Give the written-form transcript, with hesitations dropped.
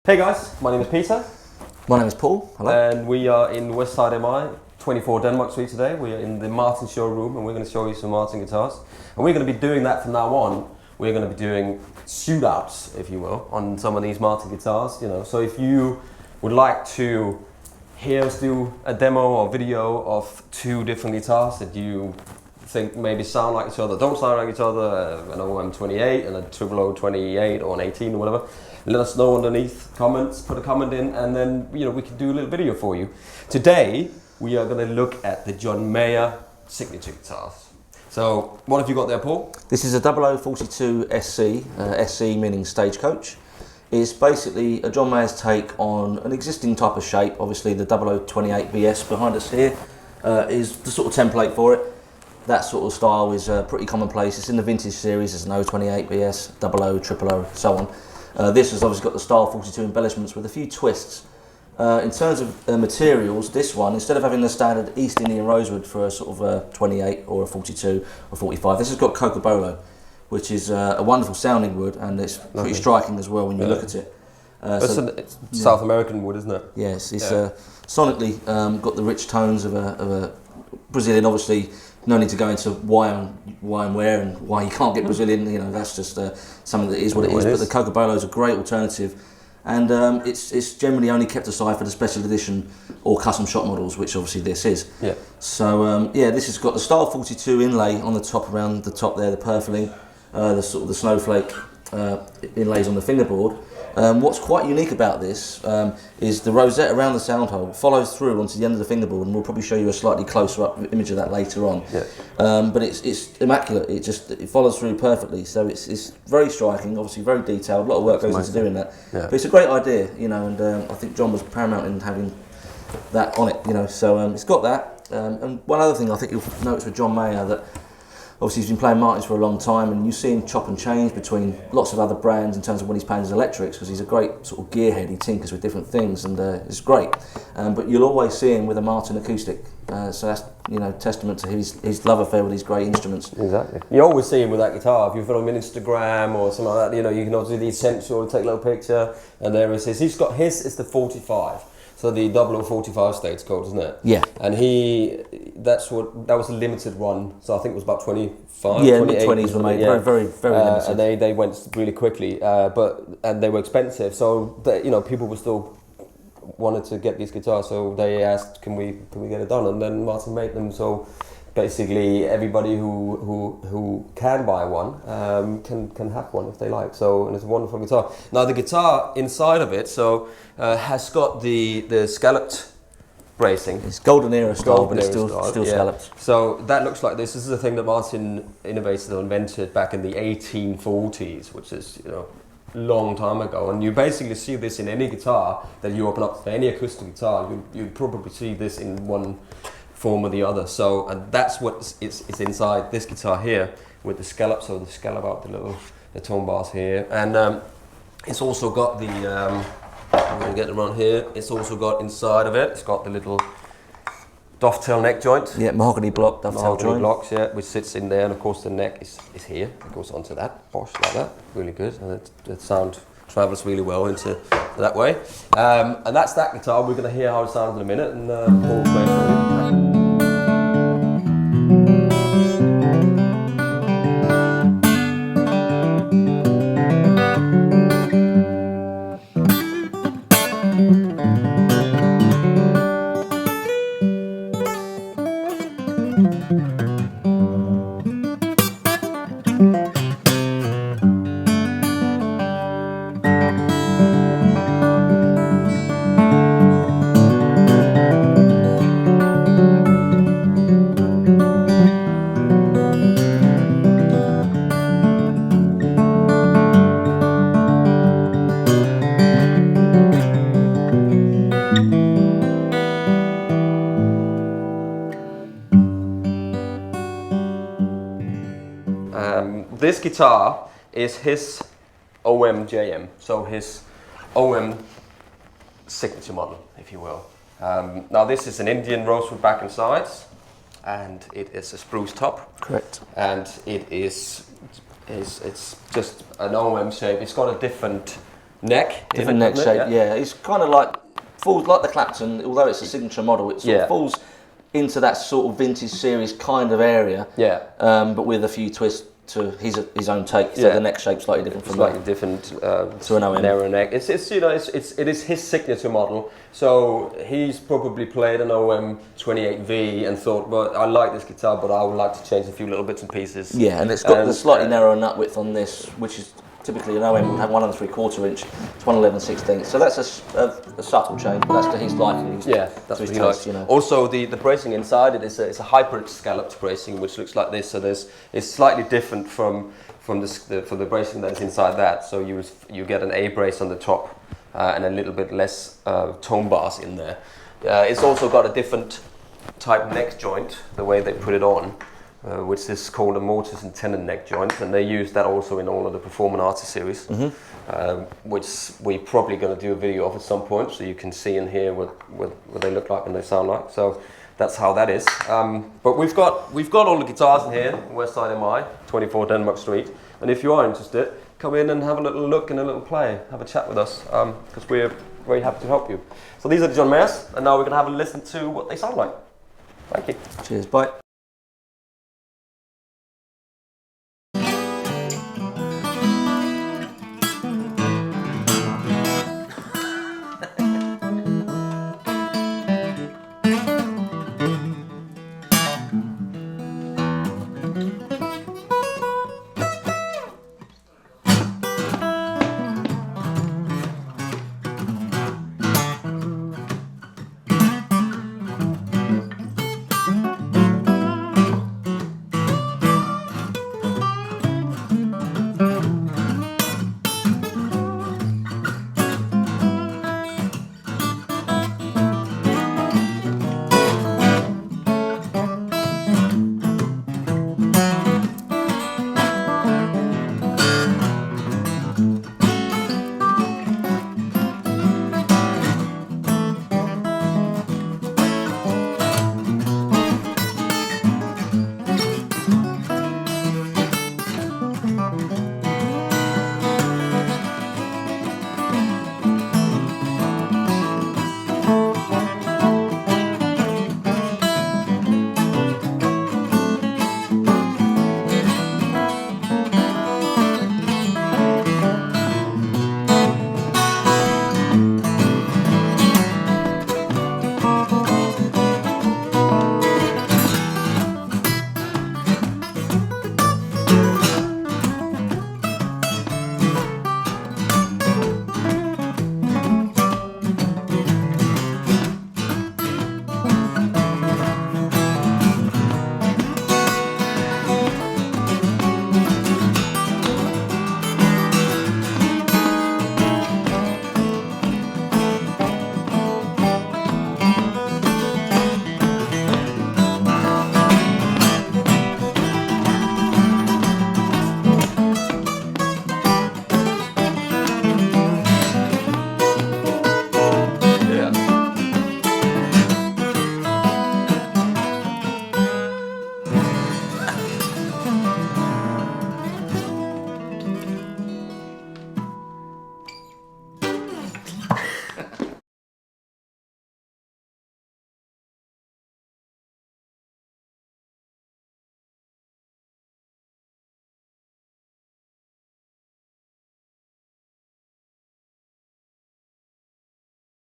Hey guys, my name is Peter. My name is Paul. Hello. And we are in Westside MI, 24 Denmark Street today. We are in the Martin showroom and we're going to show you some Martin guitars. And we're going to be doing that from now on. We're going to be doing shootouts, if you will, on some of these Martin guitars. You know, so if you would like to hear us do a demo or video of two different guitars that you think maybe sound like each other, don't sound like each other, an OM28 and a Cocobolo or an 18 or whatever, let us know underneath comments, put a comment in, and then we can do a little video for you. Today we are going to look at the John Mayer signature guitars. So what have you got there, Paul? This is a 0042 SC, SC meaning stagecoach. It's basically a John Mayer's take on an existing type of shape. Obviously the 0028 BS behind us here is the sort of template for it. That sort of style is pretty commonplace. It's in the vintage series. There's an 028 BS, 00, 000, so on. This has obviously got the style 42 embellishments with a few twists. In terms of materials, this one, instead of having the standard East Indian rosewood for a sort of a 28 or a 42 or 45, this has got Cocobolo, which is a wonderful sounding wood, and it's pretty striking as well when you look at it. It's South American wood, isn't it? Yes, it's sonically got the rich tones of a Brazilian. Obviously, no need to go into why and where and why you can't get Brazilian. You know, that's just something that is what it is. But the Cocobolo is a great alternative, and it's generally only kept aside for the special edition or custom shop models, which obviously this is. Yeah. So this has got the style 42 inlay on the top, around the top there, the purfling, the sort of the snowflake inlays on the fingerboard. What's quite unique about this is the rosette around the sound hole follows through onto the end of the fingerboard, and we'll probably show you a slightly closer up image of that later on. Yeah. But it's immaculate. It follows through perfectly. So it's very striking. Obviously very detailed. A lot of work goes into doing that. Yeah. But it's a great idea, and I think John was paramount in having that on it. So it's got that. And one other thing I think you'll notice with John Mayer, that obviously he's been playing Martins for a long time, and you see him chop and change between lots of other brands in terms of when he's playing his electrics, because he's a great sort of gearhead. He tinkers with different things, and it's great. But you'll always see him with a Martin acoustic, so that's testament to his love affair with these great instruments. Exactly. You always see him with that guitar. If you follow him on Instagram or something like that, you can also do the Essential, take a little picture, and there is his. He's got his is the 45. So the 0045 stagecoach, isn't it? Yeah. And that was a limited one. So I think it was about 25. Yeah, mid-20s were made. Yeah. Very limited. And they went really quickly, and they were expensive. So people were still wanted to get these guitars. So they asked, can we get it done? And then Martin made them. So basically everybody who can buy one can have one if they like. So, and it's a wonderful guitar. Now the guitar inside of it has got the scalloped bracing. It's golden era style, but it's still scalloped. So that looks like this. This is a thing that Martin innovated or invented back in the 1840s, which is long time ago. And you basically see this in any guitar that you open up, any acoustic guitar. You probably see this in one form or the other. So, and that's what it's inside this guitar here with the scallop. So the scallop out the tone bars here, and it's also got the I'm going to get them around here. It's also got inside of it. It's got the little Dovetail neck joint. Yeah, mahogany block, Dovetail joint. Blocks, yeah, which sits in there, and of course the neck is here. It goes onto that, bosh, like that. Really good, and the sound travels really well into that way. And that's that guitar. We're going to hear how it sounds in a minute, and Paul play for you. This guitar is his OMJM, so his OM signature model, if you will. Now this is an Indian rosewood back and sides, and it is a spruce top. Correct. And it is it's just an OM shape. It's got a different neck. Different neck shape, yeah. It's kind of like, falls like the Clapton, although it's a signature model, it sort of falls into that sort of vintage series kind of area. Yeah. But with a few twists to his own take. So the neck shape's slightly different from slightly different to an OM. Narrow neck. It's you know it is his signature model. So he's probably played an OM 28V and thought, well, I like this guitar, but I would like to change a few little bits and pieces. Yeah, and it's got the slightly narrower nut width on this, which is typically an OM would have 1 3/4 inch. It's 1 11/16. So that's a subtle change, but that's to his liking. Yeah, that's what he likes. You know. Also, the bracing inside it is a hybrid scalloped bracing, which looks like this. So it's slightly different from the bracing that is inside that. So you get an A brace on the top and a little bit less tone bars in there. It's also got a different type neck joint, the way they put it on. Which is called a mortise and tenon neck joint, and they use that also in all of the Performance Artist series, which we're probably going to do a video of at some point, so you can see and hear what they look like and they sound like. So that's how that is. But we've got all the guitars in here, Westside MI, 24 Denmark Street, and if you are interested, come in and have a little look and a little play, have a chat with us, because we're very happy to help you. So these are the John Mayers, and now we're going to have a listen to what they sound like. Thank you. Cheers, bye.